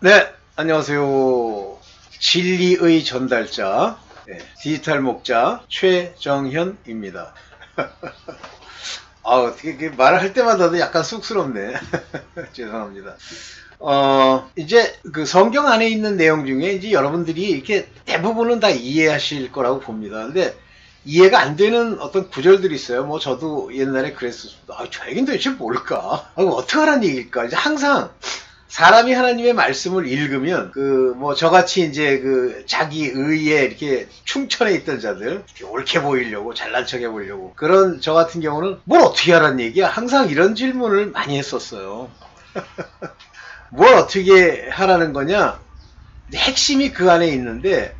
네, 안녕하세요. 진리의 전달자, 디지털 목자 최정현입니다. 어떻게 말을 할 때마다도 약간 쑥스럽네. 죄송합니다. 이제 그 성경 안에 있는 내용 중에 이제 여러분들이 이렇게 대부분은 다 이해하실 거라고 봅니다. 근데 이해가 안 되는 어떤 구절들이 있어요. 뭐 저도 옛날에 그랬었습니다. 저 얘기는 도대체 뭘까? 어떻게 하라는 얘기일까? 이제 항상 사람이 하나님의 말씀을 읽으면 뭐 저같이 이제 자기 의에 이렇게 충천해 있던 자들, 이렇게 옳게 보이려고 잘난 척해 보려고, 그런 저 같은 경우는 뭘 어떻게 하라는 얘기야? 항상 이런 질문을 많이 했었어요. 뭘 어떻게 하라는 거냐? 핵심이 그 안에 있는데,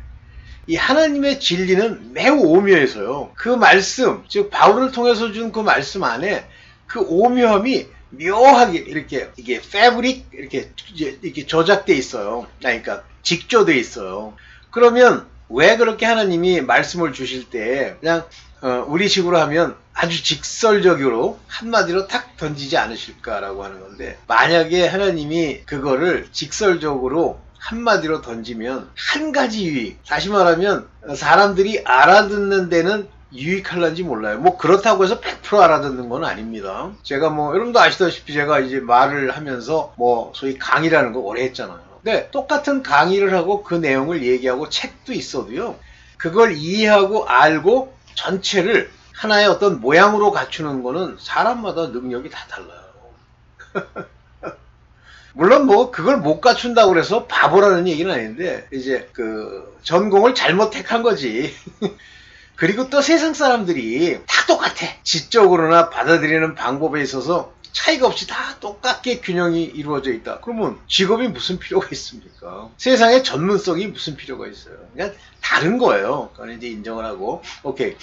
이 하나님의 진리는 매우 오묘해서요. 그 말씀, 즉 바울을 통해서 준 그 말씀 안에 그 오묘함이 묘하게 이렇게 이게 패브릭 이렇게 저작돼 있어요. 그러니까 직조돼 있어요. 그러면 왜 그렇게 하나님이 말씀을 주실 때 그냥 우리식으로 하면 아주 직설적으로 한마디로 탁 던지지 않으실까라고 하는 건데, 만약에 하나님이 그거를 직설적으로 한마디로 던지면 한 가지 유익, 다시 말하면 사람들이 알아듣는 데는 유익할런지 몰라요. 뭐 그렇다고 해서 100% 알아듣는 건 아닙니다. 제가 뭐 여러분도 아시다시피 제가 이제 말을 하면서 뭐 소위 강의라는 거 오래 했잖아요. 근데 똑같은 강의를 하고 그 내용을 얘기하고 책도 있어도요, 그걸 이해하고 알고 전체를 하나의 어떤 모양으로 갖추는 거는 사람마다 능력이 다 달라요. 물론 뭐 그걸 못 갖춘다고 그래서 바보라는 얘기는 아닌데, 이제 전공을 잘못 택한 거지. 그리고 또 세상 사람들이 다 똑같아. 지적으로나 받아들이는 방법에 있어서 차이가 없이 다 똑같게 균형이 이루어져 있다. 그러면 직업이 무슨 필요가 있습니까? 세상에 전문성이 무슨 필요가 있어요? 그냥 다른 거예요. 그건 이제 인정을 하고, 오케이.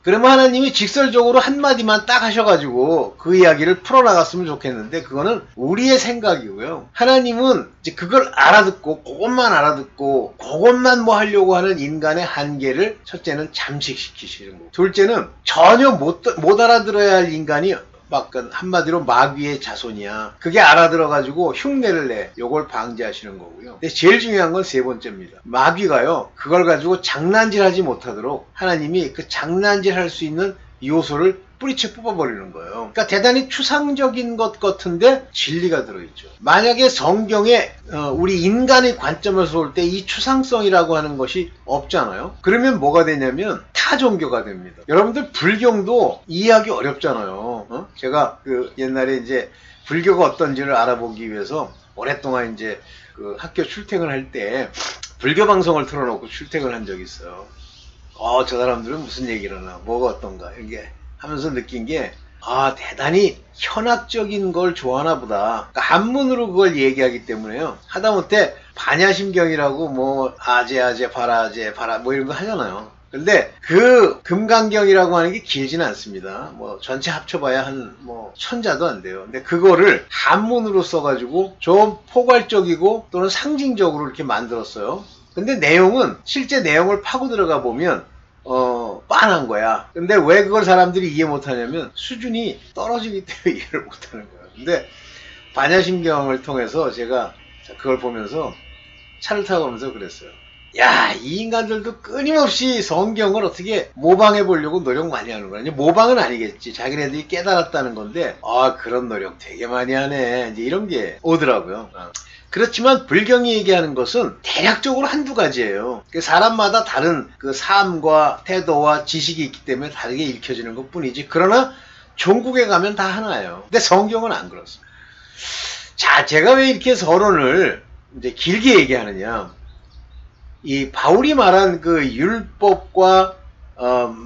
그러면 하나님이 직설적으로 한마디만 딱 하셔가지고 그 이야기를 풀어나갔으면 좋겠는데, 그거는 우리의 생각이고요. 하나님은 이제 그걸 알아듣고 그것만 알아듣고 그것만 뭐 하려고 하는 인간의 한계를 첫째는 잠식시키시는 거고, 둘째는 전혀 못 알아들어야 할 인간이 막 한마디로 마귀의 자손이야, 그게 알아들어가지고 흉내를 내, 요걸 방지하시는 거고요. 근데 제일 중요한 건 세 번째입니다. 마귀가요, 그걸 가지고 장난질하지 못하도록 하나님이 그 장난질할 수 있는 요소를 뿌리채 뽑아버리는 거예요. 그러니까 대단히 추상적인 것 같은데 진리가 들어있죠. 만약에 성경에 우리 인간의 관점에서 볼 때 이 추상성이라고 하는 것이 없잖아요. 그러면 뭐가 되냐면 타종교가 됩니다. 여러분들 불경도 이해하기 어렵잖아요. 제가 옛날에 이제 불교가 어떤지를 알아보기 위해서 오랫동안 이제 학교 출퇴근할 때 불교 방송을 틀어놓고 출퇴근을 한 적이 있어요. 저 사람들은 무슨 얘기를 하나, 뭐가 어떤가, 이게 하면서 느낀 게, 대단히 현학적인 걸 좋아하나 보다. 그러니까 한문으로 그걸 얘기하기 때문에요. 하다못해 반야심경이라고 뭐 아제 바라제 바라 뭐 이런 거 하잖아요. 근데 그 금강경이라고 하는 게 길지는 않습니다. 뭐 전체 합쳐봐야 한 뭐 천자도 안 돼요. 근데 그거를 한문으로 써가지고 좀 포괄적이고 또는 상징적으로 이렇게 만들었어요. 근데 내용은, 실제 내용을 파고 들어가 보면 빤한 거야. 근데 왜 그걸 사람들이 이해 못하냐면 수준이 떨어지기 때문에 이해를 못하는 거야. 근데 반야심경을 통해서 제가 그걸 보면서 차를 타고 오면서 그랬어요. 야, 이 인간들도 끊임없이 성경을 어떻게 모방해 보려고 노력 많이 하는 거야. 모방은 아니겠지. 자기네들이 깨달았다는 건데, 그런 노력 되게 많이 하네. 이제 이런 게 오더라고요. 그렇지만 불경이 얘기하는 것은 대략적으로 한두 가지예요. 사람마다 다른 그 삶과 태도와 지식이 있기 때문에 다르게 읽혀지는 것 뿐이지, 그러나 종국에 가면 다 하나예요. 근데 성경은 안 그렇습니다. 자, 제가 왜 이렇게 서론을 이제 길게 얘기하느냐. 이 바울이 말한 그 율법과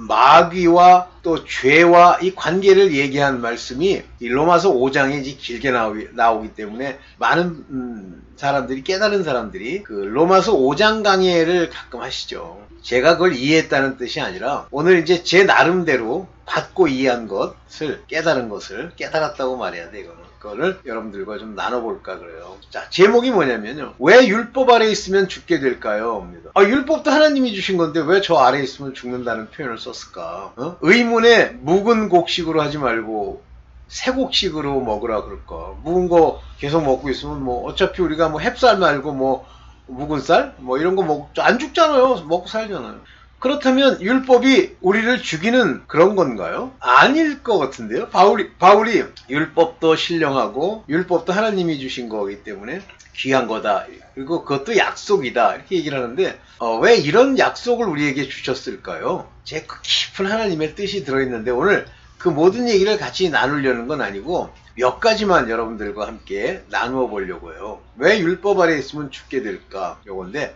마귀와 또 죄와 이 관계를 얘기한 말씀이 이 로마서 5장에 이제 길게 나오기 때문에 많은 사람들이, 깨달은 사람들이 그 로마서 5장 강의를 가끔 하시죠. 제가 그걸 이해했다는 뜻이 아니라 오늘 이제 제 나름대로 받고 이해한 것을, 깨달은 것을 깨달았다고 말해야 돼. 그거를 여러분들과 좀 나눠볼까 그래요. 자, 제목이 뭐냐면요, 왜 율법 아래 있으면 죽게 될까요? 율법도 하나님이 주신 건데 왜 저 아래 있으면 죽는다는 표현을 썼을까? 의문에 묵은 곡식으로 하지 말고 세 곡씩으로 먹으라 그럴까? 묵은 거 계속 먹고 있으면 뭐 어차피 우리가 뭐 햅쌀 말고 뭐 묵은 쌀? 뭐 이런 거 안 죽잖아요. 먹고 살잖아요. 그렇다면 율법이 우리를 죽이는 그런 건가요? 아닐 것 같은데요. 바울이 율법도 신령하고 율법도 하나님이 주신 거기 때문에 귀한 거다. 그리고 그것도 약속이다. 이렇게 얘기를 하는데 왜 이런 약속을 우리에게 주셨을까요? 제 그 깊은 하나님의 뜻이 들어있는데 오늘 그 모든 얘기를 같이 나누려는 건 아니고 몇 가지만 여러분들과 함께 나누어 보려고요. 왜 율법 아래 있으면 죽게 될까? 요건데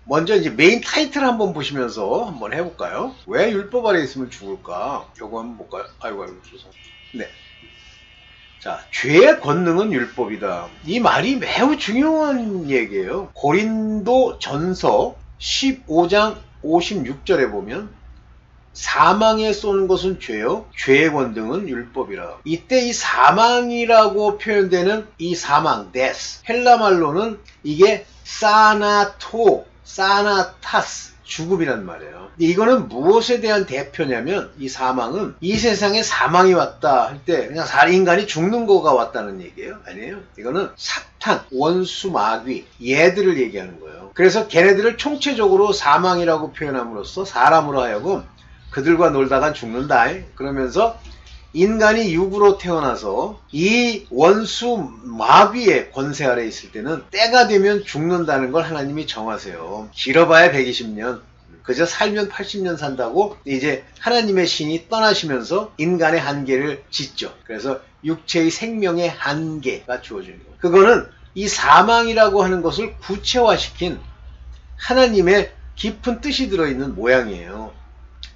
먼저 이제 메인 타이틀 한번 보시면서 한번 해볼까요? 왜 율법 아래 있으면 죽을까? 요거 한번 볼까요? 아이고 죄송. 네. 자, 죄의 권능은 율법이다. 이 말이 매우 중요한 얘기예요. 고린도 전서 15장 56절에 보면 사망에 쏘는 것은 죄요. 죄의 권능은 율법이라. 이때 이 사망이라고 표현되는 이 사망, death. 헬라 말로는 이게 사나타스, 죽음이란 말이에요. 이거는 무엇에 대한 대표냐면 이 사망은 이 세상에 사망이 왔다 할 때 그냥 인간이 죽는 거가 왔다는 얘기예요. 아니에요. 이거는 사탄, 원수, 마귀 얘들을 얘기하는 거예요. 그래서 걔네들을 총체적으로 사망이라고 표현함으로써 사람으로 하여금 그들과 놀다간 죽는다. 그러면서 인간이 육으로 태어나서 이 원수 마귀의 권세 아래 있을 때는 때가 되면 죽는다는 걸 하나님이 정하세요. 길어봐야 120년. 그저 살면 80년 산다고 이제 하나님의 신이 떠나시면서 인간의 한계를 짓죠. 그래서 육체의 생명의 한계가 주어지는 거예요. 그거는 이 사망이라고 하는 것을 구체화시킨 하나님의 깊은 뜻이 들어있는 모양이에요.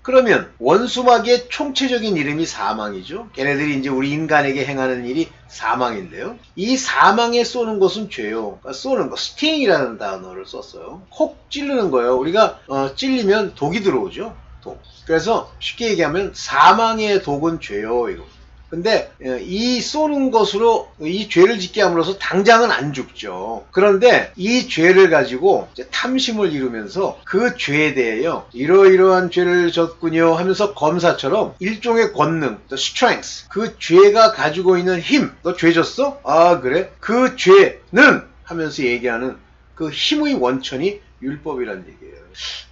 그러면 원수마귀의 총체적인 이름이 사망이죠. 걔네들이 이제 우리 인간에게 행하는 일이 사망인데요. 이 사망에 쏘는 것은 죄요. 그러니까 쏘는 거, 스팅이라는 단어를 썼어요. 콕 찌르는 거예요. 우리가 찔리면 독이 들어오죠. 독. 그래서 쉽게 얘기하면 사망의 독은 죄요. 이거. 근데 이 쏘는 것으로 이 죄를 짓게 함으로써 당장은 안 죽죠. 그런데 이 죄를 가지고 이제 탐심을 이루면서 그 죄에 대해요. 이러이러한 죄를 졌군요 하면서 검사처럼 일종의 권능, the strength, 그 죄가 가지고 있는 힘, 너 죄 졌어? 아 그래? 그 죄는 하면서 얘기하는 그 힘의 원천이 율법이란 얘기예요.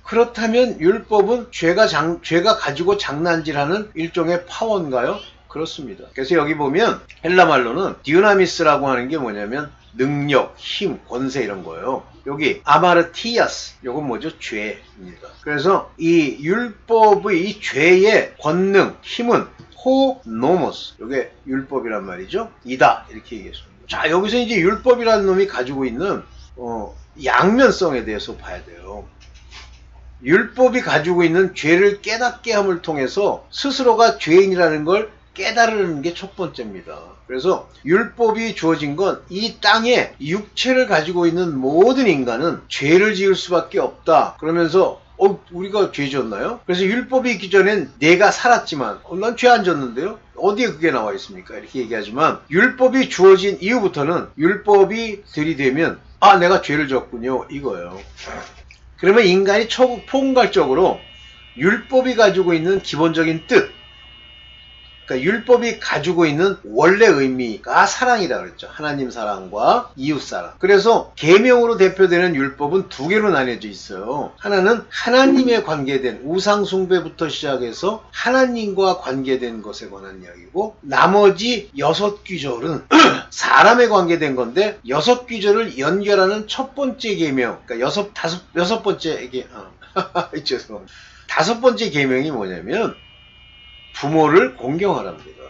그렇다면 율법은 죄가 가지고 장난질하는 일종의 파워인가요? 그렇습니다. 그래서 여기 보면 헬라 말로는 디우나미스라고 하는 게 뭐냐면 능력, 힘, 권세 이런 거예요. 여기 아마르티아스, 요건 뭐죠? 죄입니다. 그래서 이 율법의 이 죄의 권능, 힘은 호노모스, 요게 율법이란 말이죠. 이다 이렇게 얘기했습니다. 자, 여기서 이제 율법이라는 놈이 가지고 있는 양면성에 대해서 봐야 돼요. 율법이 가지고 있는 죄를 깨닫게 함을 통해서 스스로가 죄인이라는 걸 깨달으는 게 첫 번째입니다. 그래서 율법이 주어진 건 이 땅에 육체를 가지고 있는 모든 인간은 죄를 지을 수밖에 없다. 그러면서 우리가 죄 지었나요? 그래서 율법이 있기 전엔 내가 살았지만 난 죄 안 졌는데요? 어디에 그게 나와 있습니까? 이렇게 얘기하지만 율법이 주어진 이후부터는 율법이 들이대면 내가 죄를 졌군요. 이거예요. 그러면 인간이 포괄적으로 율법이 가지고 있는 기본적인 뜻, 그러니까 율법이 가지고 있는 원래 의미가 사랑이라고 그랬죠. 하나님 사랑과 이웃 사랑. 그래서 계명으로 대표되는 율법은 두 개로 나뉘어져 있어요. 하나는 하나님에 관계된 우상 숭배부터 시작해서 하나님과 관계된 것에 관한 이야기고, 나머지 6귀절은 사람에 관계된 건데 6귀절을 연결하는 첫 번째 계명, 그러니까 여섯 번째 죄송합니다. 5번째 계명이 뭐냐면 부모를 공경하랍니다.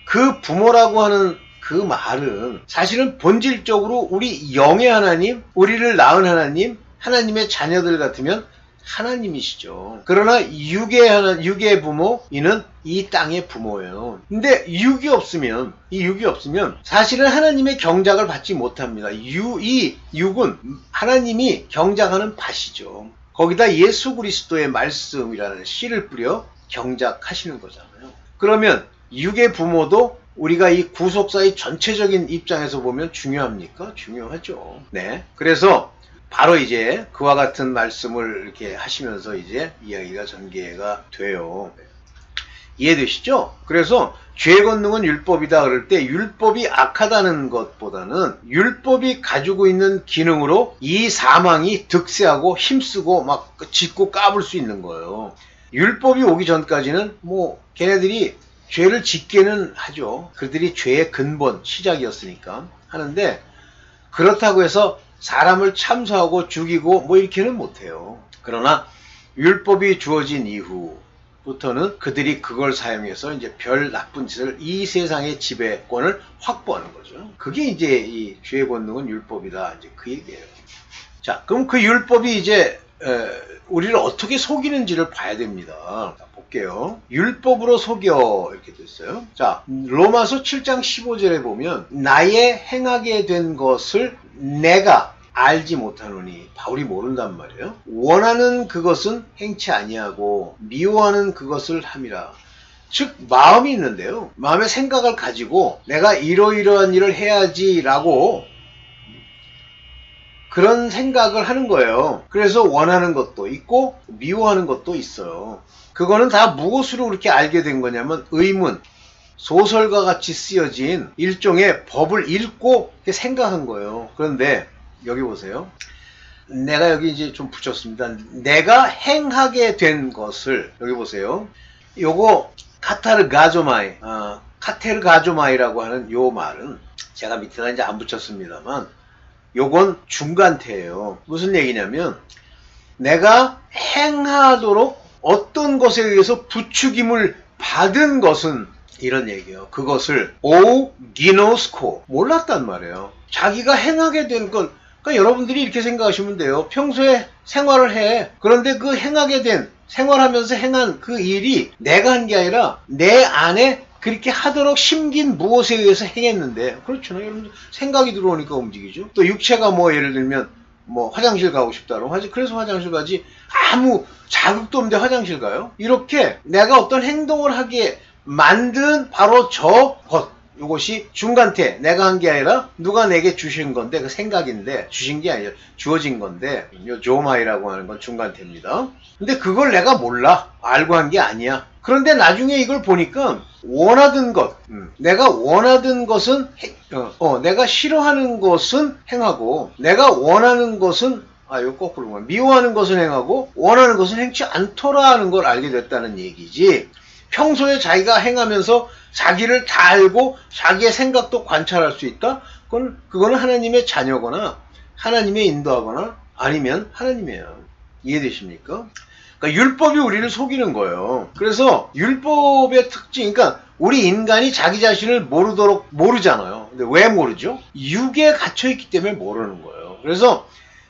그 부모라고 하는 그 말은 사실은 본질적으로 우리 영의 하나님, 우리를 낳은 하나님, 하나님의 자녀들 같으면 하나님이시죠. 그러나 육의 부모, 이는 이 땅의 부모예요. 근데 육이 없으면 사실은 하나님의 경작을 받지 못합니다. 이 육은 하나님이 경작하는 밭이죠. 거기다 예수 그리스도의 말씀이라는 씨를 뿌려 경작하시는 거잖아요. 그러면 육의 부모도 우리가 이 구속사의 전체적인 입장에서 보면 중요합니까? 중요하죠. 네. 그래서 바로 이제 그와 같은 말씀을 이렇게 하시면서 이제 이야기가 전개가 돼요. 이해되시죠? 그래서 죄의 권능은 율법이다 그럴 때 율법이 악하다는 것보다는 율법이 가지고 있는 기능으로 이 사망이 득세하고 힘쓰고 막 짖고 까불 수 있는 거예요. 율법이 오기 전까지는 뭐 걔네들이 죄를 짓게는 하죠. 그들이 죄의 근본, 시작이었으니까 하는데 그렇다고 해서 사람을 참수하고 죽이고 뭐 이렇게는 못해요. 그러나 율법이 주어진 이후부터는 그들이 그걸 사용해서 이제 별 나쁜 짓을 이 세상의 지배권을 확보하는 거죠. 그게 이제 이 죄의 본능은 율법이다. 이제 그 얘기예요. 자, 그럼 그 율법이 이제 우리를 어떻게 속이는지를 봐야 됩니다. 자, 볼게요. 율법으로 속여 이렇게 됐어요. 자, 로마서 7장 15절에 보면 나의 행하게 된 것을 내가 알지 못하노니 바울이 모른단 말이에요. 원하는 그것은 행치 아니하고 미워하는 그것을 함이라. 즉 마음이 있는데요. 마음의 생각을 가지고 내가 이러이러한 일을 해야지라고 그런 생각을 하는 거예요. 그래서 원하는 것도 있고 미워하는 것도 있어요. 그거는 다 무엇으로 그렇게 알게 된 거냐면 의문, 소설과 같이 쓰여진 일종의 법을 읽고 생각한 거예요. 그런데 여기 보세요. 내가 여기 이제 좀 붙였습니다. 내가 행하게 된 것을 여기 보세요. 요거 카테르가조마이라고 하는 요 말은 제가 밑에다 이제 안 붙였습니다만 요건 중간태예요. 무슨 얘기냐면 내가 행하도록 어떤 것에 의해서 부추김을 받은 것은 이런 얘기예요. 그것을 오기노스코 몰랐단 말이에요. 자기가 행하게 된 건 그러니까 여러분들이 이렇게 생각하시면 돼요. 평소에 생활을 해. 그런데 그 행하게 된 생활하면서 행한 그 일이 내가 한 게 아니라 내 안에 그렇게 하도록 심긴 무엇에 의해서 행했는데 그렇잖아요. 여러분들 생각이 들어오니까 움직이죠. 또 육체가 뭐 예를 들면 뭐 화장실 가고 싶다로 그래서 화장실 가지 아무 자극도 없는데 화장실 가요? 이렇게 내가 어떤 행동을 하게 만든 바로 저 것 이것이 중간태 내가 한 게 아니라 누가 내게 주신 건데 그 생각인데 주신 게 아니라 주어진 건데 요 조마이라고 하는 건 중간태입니다. 근데 그걸 내가 몰라 알고 한 게 아니야. 그런데 나중에 이걸 보니까 원하던 것 내가 원하던 것은 내가 싫어하는 것은 행하고 내가 원하는 것은 이거 거꾸로 보면 미워하는 것은 행하고 원하는 것은 행치 않더라 하는 걸 알게 됐다는 얘기지. 평소에 자기가 행하면서 자기를 다 알고 자기의 생각도 관찰할 수 있다? 그거는 하나님의 자녀거나 하나님의 인도하거나 아니면 하나님이에요. 이해되십니까? 그러니까 율법이 우리를 속이는 거예요. 그래서 율법의 특징, 그러니까 우리 인간이 자기 자신을 모르잖아요. 근데 왜 모르죠? 육에 갇혀있기 때문에 모르는 거예요. 그래서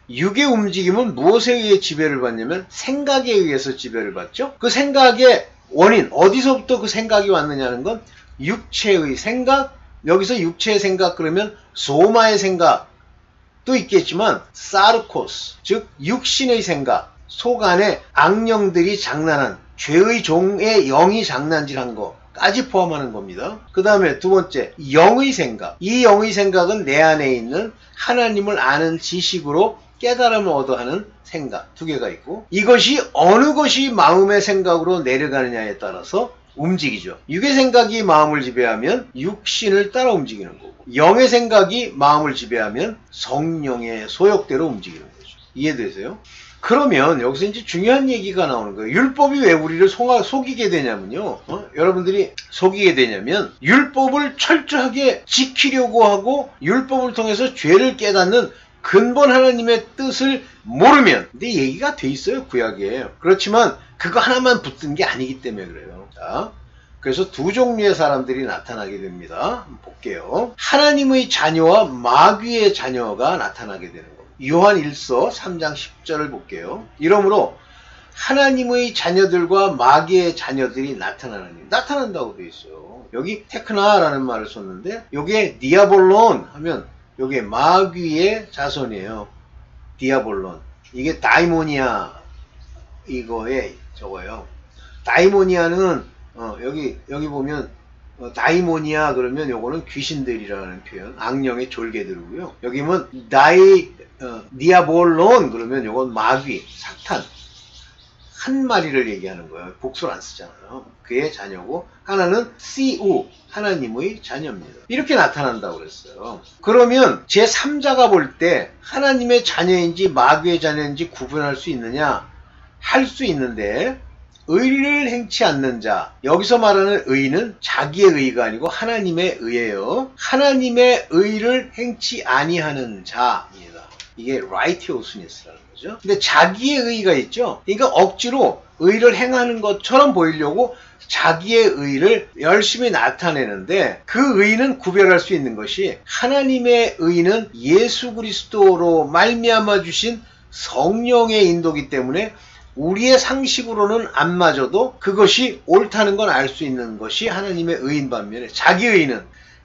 육의 움직임은 무엇에 의해 지배를 받냐면 생각에 의해서 지배를 받죠. 그 생각의 원인, 어디서부터 그 생각이 왔느냐는 건 육체의 생각, 여기서 육체의 생각 그러면 소마의 생각도 있겠지만 사르코스, 즉 육신의 생각, 속 안에 악령들이 장난한 죄의 종의 영이 장난질한 거까지 포함하는 겁니다. 그 다음에 두 번째, 영의 생각. 이 영의 생각은 내 안에 있는 하나님을 아는 지식으로 깨달음을 얻어하는 생각 두 개가 있고 이것이 어느 것이 마음의 생각으로 내려가느냐에 따라서 움직이죠. 육의 생각이 마음을 지배하면 육신을 따라 움직이는 거고 영의 생각이 마음을 지배하면 성령의 소욕대로 움직이는 거죠. 이해되세요? 그러면 여기서 이제 중요한 얘기가 나오는 거예요. 율법이 왜 우리를 속이게 되냐면요. 여러분들이 속이게 되냐면 율법을 철저하게 지키려고 하고 율법을 통해서 죄를 깨닫는 근본 하나님의 뜻을 모르면 근데 얘기가 돼 있어요. 구약에. 그렇지만 그거 하나만 붙든 게 아니기 때문에 그래요. 자, 그래서 두 종류의 사람들이 나타나게 됩니다. 한번 볼게요. 하나님의 자녀와 마귀의 자녀가 나타나게 되는 겁니다. 요한 1서 3장 10절을 볼게요. 이러므로 하나님의 자녀들과 마귀의 자녀들이 나타난다고 돼 있어요. 여기 테크나라는 말을 썼는데 요게 디아볼론 하면 요게 마귀의 자손이에요. 디아볼론. 이게 다이모니아 이거에 저거예요. 다이모니아는 여기 보면 다이모니아 그러면 요거는 귀신들이라는 표현, 악령의 졸개들이고요. 여기 보면 디아볼론 그러면 요건 마귀, 사탄. 한 마리를 얘기하는 거예요. 복수를 안 쓰잖아요. 그의 자녀고 하나는 CU 하나님의 자녀입니다. 이렇게 나타난다고 그랬어요. 그러면 제3자가 볼 때 하나님의 자녀인지 마귀의 자녀인지 구분할 수 있느냐? 할 수 있는데 의를 행치 않는 자, 여기서 말하는 의는 자기의 의가 아니고 하나님의 의예요. 하나님의 의를 행치 아니하는 자입니다. 이게 righteousness라는 거죠. 근데 자기의 의가 있죠. 그러니까 억지로 의를 행하는 것처럼 보이려고 자기의 의를 열심히 나타내는데 그 의는 구별할 수 있는 것이 하나님의 의는 예수 그리스도로 말미암아 주신 성령의 인도기 때문에 우리의 상식으로는 안 맞아도 그것이 옳다는 건 알 수 있는 것이 하나님의 의인 반면에 자기 의는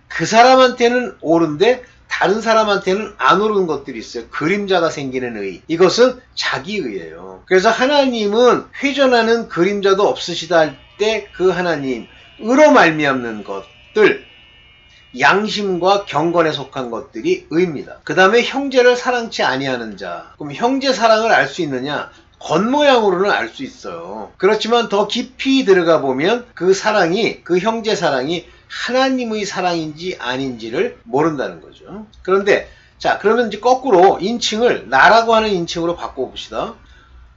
그 사람한테는 옳은데 다른 사람한테는 안 옳은 것들이 있어요. 그림자가 생기는 의. 이것은 자기 의예요. 그래서 하나님은 회전하는 그림자도 없으시다 할 때 그 하나님으로 말미암는 것들, 양심과 경건에 속한 것들이 의입니다. 그 다음에 형제를 사랑치 아니하는 자. 그럼 형제 사랑을 알 수 있느냐? 겉모양으로는 알 수 있어요. 그렇지만 더 깊이 들어가 보면 그 사랑이, 그 형제 사랑이 하나님의 사랑인지 아닌지를 모른다는 거죠. 그런데 자, 그러면 이제 거꾸로 인칭을 나라고 하는 인칭으로 바꿔봅시다.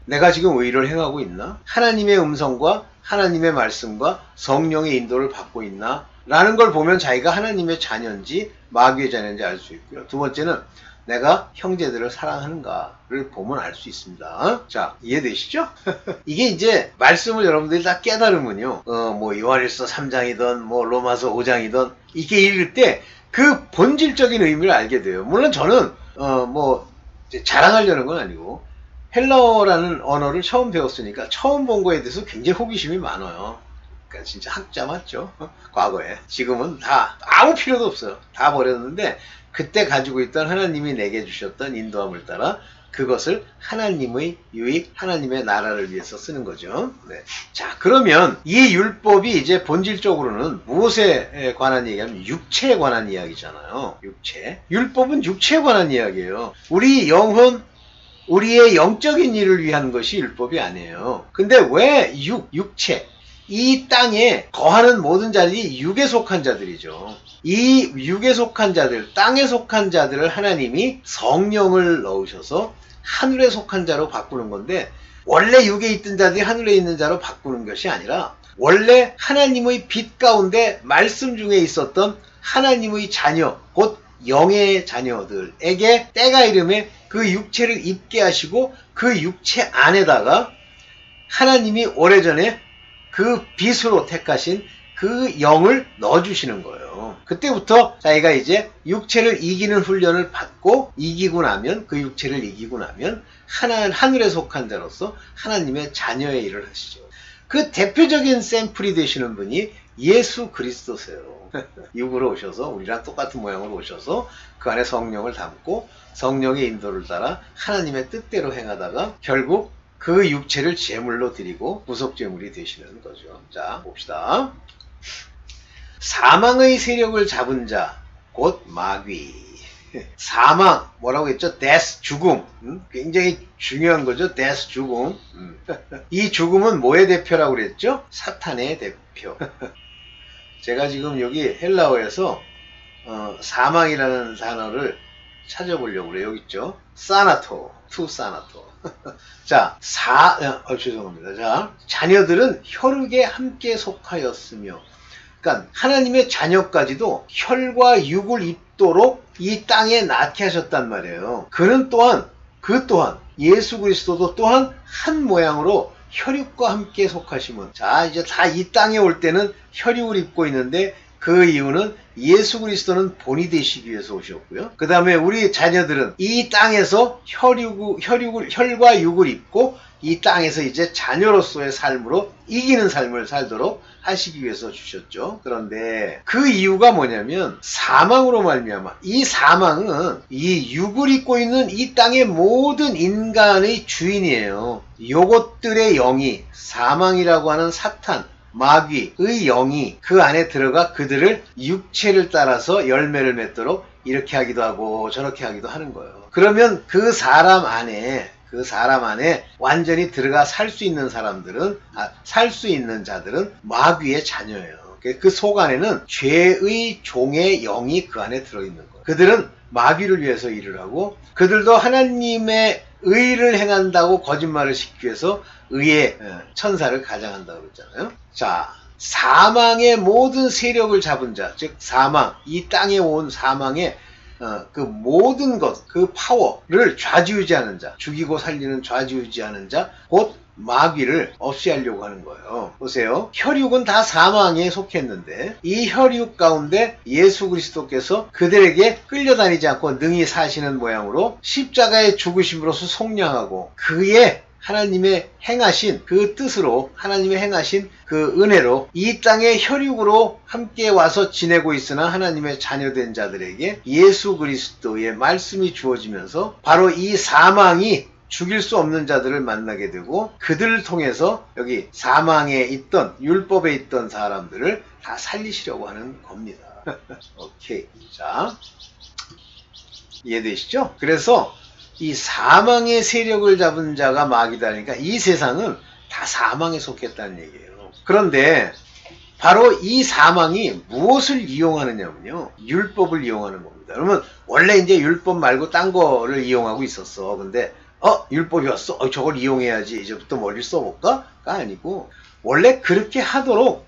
내가 지금 의를 행하고 있나? 하나님의 음성과 하나님의 말씀과 성령의 인도를 받고 있나? 라는 걸 보면 자기가 하나님의 자녀인지 마귀의 자녀인지 알 수 있고요. 두 번째는 내가 형제들을 사랑하는가를 보면 알 수 있습니다. 자, 이해되시죠? 이게 이제 말씀을 여러분들이 다 깨달으면요. 뭐 요한일서 3장이든 뭐 로마서 5장이든 이게 읽을 때 그 본질적인 의미를 알게 돼요. 물론 저는 뭐 자랑하려는 건 아니고 헬라어라는 언어를 처음 배웠으니까 처음 본 거에 대해서 굉장히 호기심이 많아요. 그러니까 진짜 학자 맞죠? 과거에. 지금은 다 아무 필요도 없어요. 다 버렸는데 그때 가지고 있던 하나님이 내게 주셨던 인도함을 따라 그것을 하나님의 유익, 하나님의 나라를 위해서 쓰는 거죠. 네. 자, 그러면 이 율법이 이제 본질적으로는 무엇에 관한 얘기하면 육체에 관한 이야기잖아요. 육체. 율법은 육체에 관한 이야기예요. 우리 영혼, 우리의 영적인 일을 위한 것이 율법이 아니에요. 근데 왜 육체? 이 땅에 거하는 모든 자들이 육에 속한 자들이죠. 이 육에 속한 자들, 땅에 속한 자들을 하나님이 성령을 넣으셔서 하늘에 속한 자로 바꾸는 건데 원래 육에 있던 자들이 하늘에 있는 자로 바꾸는 것이 아니라 원래 하나님의 빛 가운데 말씀 중에 있었던 하나님의 자녀, 곧 영의 자녀들에게 때가 이름에 그 육체를 입게 하시고 그 육체 안에다가 하나님이 오래전에 그 빛으로 택하신 그 영을 넣어주시는 거예요. 그때부터 자기가 이제 육체를 이기는 훈련을 받고 이기고 나면 그 육체를 이기고 나면 하늘에 속한 자로서 하나님의 자녀의 일을 하시죠. 그 대표적인 샘플이 되시는 분이 예수 그리스도세요. 육으로 오셔서 우리랑 똑같은 모양으로 오셔서 그 안에 성령을 담고 성령의 인도를 따라 하나님의 뜻대로 행하다가 결국 그 육체를 제물로 드리고 구속제물이 되시는 거죠. 자, 봅시다. 사망의 세력을 잡은 자, 곧 마귀. 사망, 뭐라고 했죠? death, 죽음. 굉장히 중요한 거죠. death, 죽음. 이 죽음은 뭐의 대표라고 그랬죠? 사탄의 대표. 제가 지금 여기 헬라어에서 사망이라는 단어를 찾아보려고 그래요. 여기 있죠? 사나토, 투 사나토. 자, 죄송합니다. 자, 자녀들은 혈육에 함께 속하였으며, 그러니까 하나님의 자녀까지도 혈과 육을 입도록 이 땅에 낳게 하셨단 말이에요. 그 또한 예수 그리스도도 또한 한 모양으로 혈육과 함께 속하시면, 자, 이제 다 이 땅에 올 때는 혈육을 입고 있는데 그 이유는 예수 그리스도는 본이 되시기 위해서 오셨고요. 그 다음에 우리 자녀들은 이 땅에서 혈과 육을 입고 이 땅에서 이제 자녀로서의 삶으로 이기는 삶을 살도록 하시기 위해서 주셨죠. 그런데 그 이유가 뭐냐면 사망으로 말미암아, 이 사망은 이 육을 입고 있는 이 땅의 모든 인간의 주인이에요. 요것들의 영이, 사망이라고 하는 사탄, 마귀의 영이 그 안에 들어가 그들을 육체를 따라서 열매를 맺도록 이렇게 하기도 하고 저렇게 하기도 하는 거예요. 그러면 그 사람 안에 그 사람 안에 완전히 들어가 살 수 있는 사람들은, 살 수 있는 자들은 마귀의 자녀예요. 그 속 안에는 죄의 종의 영이 그 안에 들어있는 거예요. 그들은 마귀를 위해서 일을 하고, 그들도 하나님의 의를 행한다고 거짓말을 시키기 위해서 의의 천사를 가장한다고 그랬잖아요. 자, 사망의 모든 세력을 잡은 자, 즉 사망, 이 땅에 온 사망의 그 모든 것, 그 파워를 좌지우지하는 자, 죽이고 살리는 좌지우지하는 자, 곧 마귀를 없애하려고 하는 거예요. 보세요. 혈육은 다 사망에 속했는데 이 혈육 가운데 예수 그리스도께서 그들에게 끌려다니지 않고 능히 사시는 모양으로 십자가의 죽으심으로써 속량하고 그의 하나님의 행하신 그 뜻으로 하나님의 행하신 그 은혜로 이 땅의 혈육으로 함께 와서 지내고 있으나 하나님의 자녀된 자들에게 예수 그리스도의 말씀이 주어지면서 바로 이 사망이 죽일 수 없는 자들을 만나게 되고 그들을 통해서 여기 사망에 있던 율법에 있던 사람들을 다 살리시려고 하는 겁니다. 오케이. 자, 이해되시죠? 그래서 이 사망의 세력을 잡은 자가 마귀다니까 이 세상은 다 사망에 속했다는 얘기예요. 그런데 바로 이 사망이 무엇을 이용하느냐면요. 율법을 이용하는 겁니다. 그러면 원래 이제 율법 말고 딴 거를 이용하고 있었어. 근데 율법이 왔어? 저걸 이용해야지. 이제부터 머리를 써볼까? 가 아니고, 원래 그렇게 하도록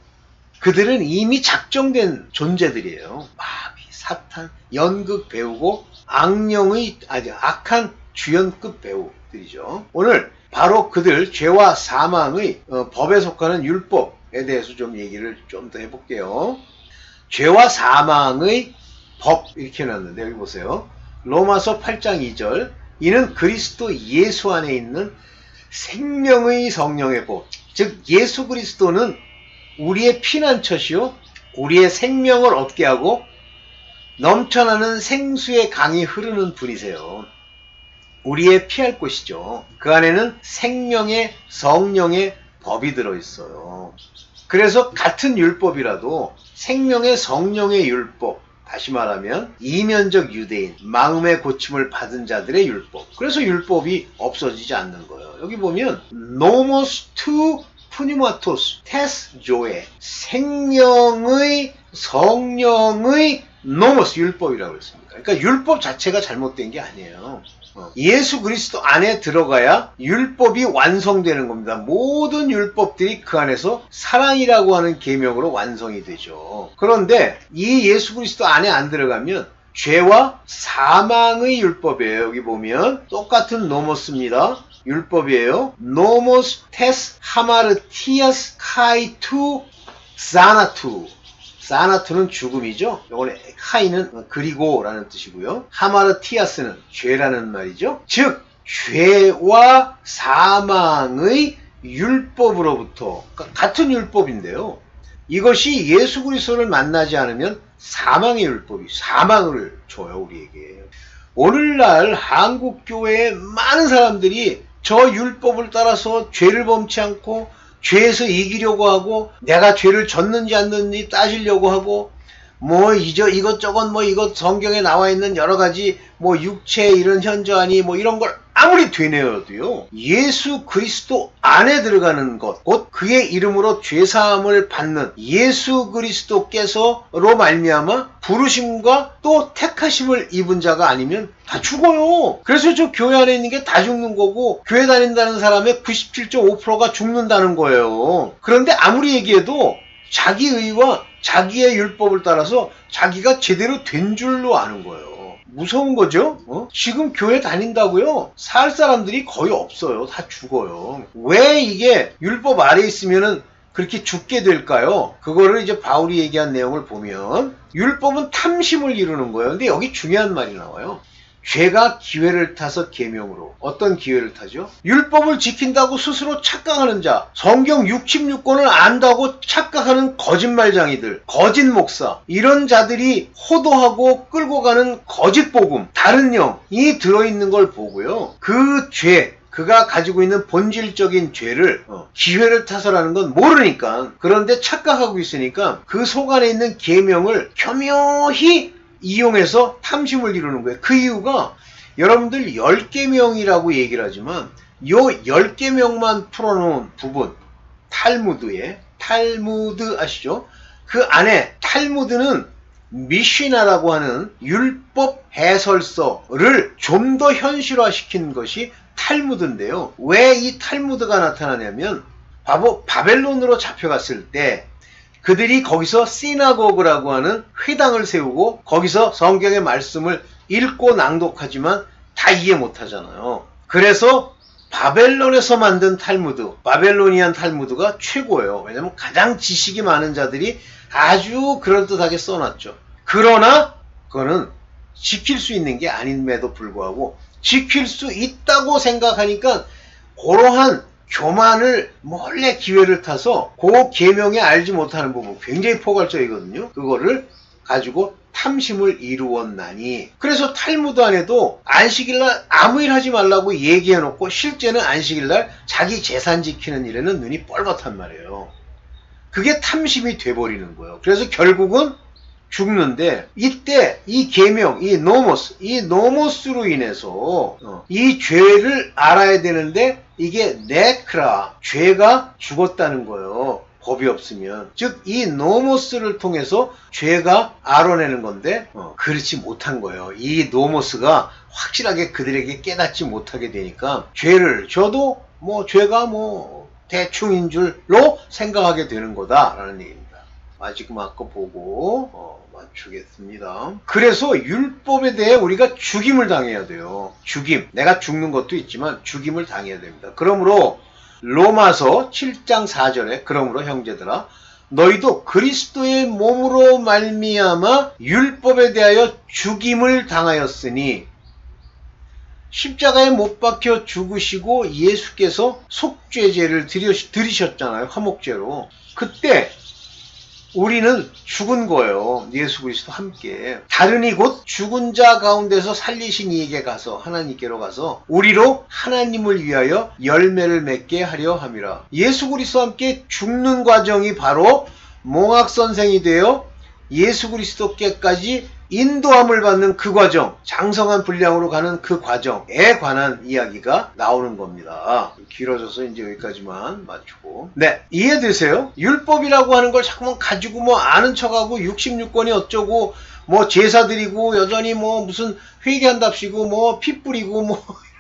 그들은 이미 작정된 존재들이에요. 마귀, 사탄, 연극 배우고, 악령의 아주 악한 주연급 배우들이죠. 오늘 바로 그들, 죄와 사망의 법에 속하는 율법에 대해서 좀 얘기를 좀 더 해볼게요. 죄와 사망의 법, 이렇게 해놨는데, 여기 보세요. 로마서 8장 2절. 이는 그리스도 예수 안에 있는 생명의 성령의 법. 즉 예수 그리스도는 우리의 피난처시요 우리의 생명을 얻게 하고 넘쳐나는 생수의 강이 흐르는 분이세요. 우리의 피할 곳이죠. 그 안에는 생명의 성령의 법이 들어있어요. 그래서 같은 율법이라도 생명의 성령의 율법, 다시 말하면 이면적 유대인, 마음의 고침을 받은 자들의 율법. 그래서 율법이 없어지지 않는 거예요. 여기 보면 nomos tu pneumatos tes zoe, 생명의 성령의 nomos, 율법이라고 그랬습니다. 그러니까 율법 자체가 잘못된 게 아니에요. 예수 그리스도 안에 들어가야 율법이 완성되는 겁니다. 모든 율법들이 그 안에서 사랑이라고 하는 계명으로 완성이 되죠. 그런데 이 예수 그리스도 안에 안 들어가면 죄와 사망의 율법이에요. 여기 보면 똑같은 노모스입니다. 율법이에요. 노모스 테스 하마르티아스 카이투 사나투. 사나투는 죽음이죠. 이거는 카이는 그리고라는 뜻이고요. 하마르티아스는 죄라는 말이죠. 즉 죄와 사망의 율법으로부터, 그러니까 같은 율법인데요. 이것이 예수 그리스도를 만나지 않으면 사망의 율법이 사망을 줘요, 우리에게. 오늘날 한국 교회에 많은 사람들이 저 율법을 따라서 죄를 범치 않고 죄에서 이기려고 하고 내가 죄를 졌는지 안 졌는지 따지려고 하고 이것저것 이것 성경에 나와 있는 여러 가지 육체 이런 현저하니 이런 걸 아무리 되뇌어도요. 예수 그리스도 안에 들어가는 것, 곧 그의 이름으로 죄사함을 받는 예수 그리스도께서로 말미암아 부르심과 또 택하심을 입은 자가 아니면 다 죽어요. 그래서 저 교회 안에 있는 게 다 죽는 거고 교회 다닌다는 사람의 97.5%가 죽는다는 거예요. 그런데 아무리 얘기해도 자기 의와 자기의 율법을 따라서 자기가 제대로 된 줄로 아는 거예요. 무서운 거죠? 지금 교회 다닌다고요? 살 사람들이 거의 없어요. 다 죽어요. 왜 이게 율법 아래 있으면은 그렇게 죽게 될까요? 그거를 이제 바울이 얘기한 내용을 보면 율법은 탐심을 이루는 거예요. 근데 여기 중요한 말이 나와요. 죄가 기회를 타서 계명으로. 어떤 기회를 타죠? 율법을 지킨다고 스스로 착각하는 자, 성경 66권을 안다고 착각하는 거짓말장이들, 거짓 목사, 이런 자들이 호도하고 끌고 가는 거짓 복음, 다른 영이 들어있는 걸 보고요. 그 죄, 그가 가지고 있는 본질적인 죄를 기회를 타서라는 건 모르니까, 그런데 착각하고 있으니까 그 속 안에 있는 계명을 교묘히 이용해서 탐심을 이루는 거예요. 그 이유가 여러분들 10계명이라고 얘기를 하지만 요 10계명만 풀어놓은 부분, 탈무드 아시죠? 그 안에 탈무드는 미시나라고 하는 율법 해설서를 좀 더 현실화시킨 것이 탈무드인데요. 왜 이 탈무드가 나타나냐면 바벨론으로 잡혀갔을 때 그들이 거기서 시나고그라고 하는 회당을 세우고 거기서 성경의 말씀을 읽고 낭독하지만 다 이해 못하잖아요. 그래서 바벨론에서 만든 탈무드, 바벨로니안 탈무드가 최고예요. 왜냐하면 가장 지식이 많은 자들이 아주 그럴듯하게 써놨죠. 그러나 그거는 지킬 수 있는 게 아님에도 불구하고 지킬 수 있다고 생각하니까 그러한 교만을 몰래 기회를 타서 그 계명에 알지 못하는 부분, 굉장히 포괄적이거든요. 그거를 가지고 탐심을 이루었나니. 그래서 탈무드 안에도 안식일날 아무 일 하지 말라고 얘기해놓고 실제는 안식일날 자기 재산 지키는 일에는 눈이 뻘겋단 말이에요. 그게 탐심이 돼버리는 거예요. 그래서 결국은 죽는데, 이때 이 계명, 이 노모스로 인해서 이 죄를 알아야 되는데 이게 네크라, 죄가 죽었다는 거예요. 법이 없으면. 즉 이 노모스를 통해서 죄가 알아내는 건데 그렇지 못한 거예요. 이 노모스가 확실하게 그들에게 깨닫지 못하게 되니까 죄를 져도 죄가 대충인 줄로 생각하게 되는 거다라는 얘기입니다. 마지막 거 보고 맞추겠습니다. 그래서 율법에 대해 우리가 죽임을 당해야 돼요. 죽임. 내가 죽는 것도 있지만 죽임을 당해야 됩니다. 그러므로 로마서 7장 4절에 그러므로 형제들아 너희도 그리스도의 몸으로 말미암아 율법에 대하여 죽임을 당하였으니 십자가에 못 박혀 죽으시고 예수께서 속죄제를 드리셨잖아요. 화목제로. 그때 우리는 죽은 거예요. 예수 그리스도 함께. 다른 이 곧 죽은 자 가운데서 살리신 이에게 가서 하나님께로 가서 우리로 하나님을 위하여 열매를 맺게 하려 함이라. 예수 그리스도와 함께 죽는 과정이 바로 몽학선생이 되어 예수 그리스도께까지 인도함을 받는 그 과정, 장성한 분량으로 가는 그 과정에 관한 이야기가 나오는 겁니다. 길어져서 이제 여기까지만 맞추고. 네, 이해되세요? 율법이라고 하는 걸 자꾸만 가지고 아는 척하고 66권이 어쩌고 제사 드리고 여전히 무슨 회개한답시고 피 뿌리고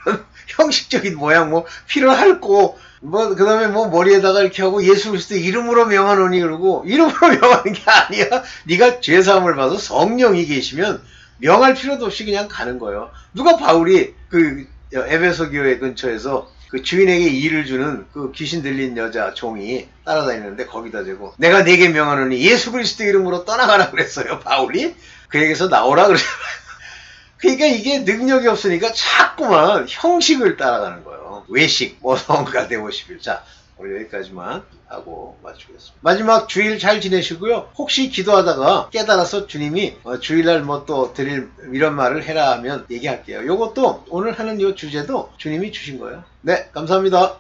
이런 형식적인 모양 피를 핥고 그 다음에 머리에다가 이렇게 하고 예수 그리스도 이름으로 명하노니 그러고 이름으로 명하는 게 아니야. 네가 죄사함을 받아서 성령이 계시면 명할 필요도 없이 그냥 가는 거예요. 누가 바울이 그 에베소 교회 근처에서 그 주인에게 일을 주는 그 귀신 들린 여자 종이 따라다니는데 거기다 대고 내가 네게 명하노니 예수 그리스도 이름으로 떠나가라 그랬어요. 바울이 그에게서 나오라 그러잖아요. 그러니까 이게 능력이 없으니까 자꾸만 형식을 따라가는 거예요. 외식, 성가 대50일. 자, 오늘 여기까지만 하고 마치겠습니다. 마지막 주일 잘 지내시고요. 혹시 기도하다가 깨달아서 주님이 주일날 또 드릴 이런 말을 해라 하면 얘기할게요. 요것도 오늘 하는 요 주제도 주님이 주신 거예요. 네, 감사합니다.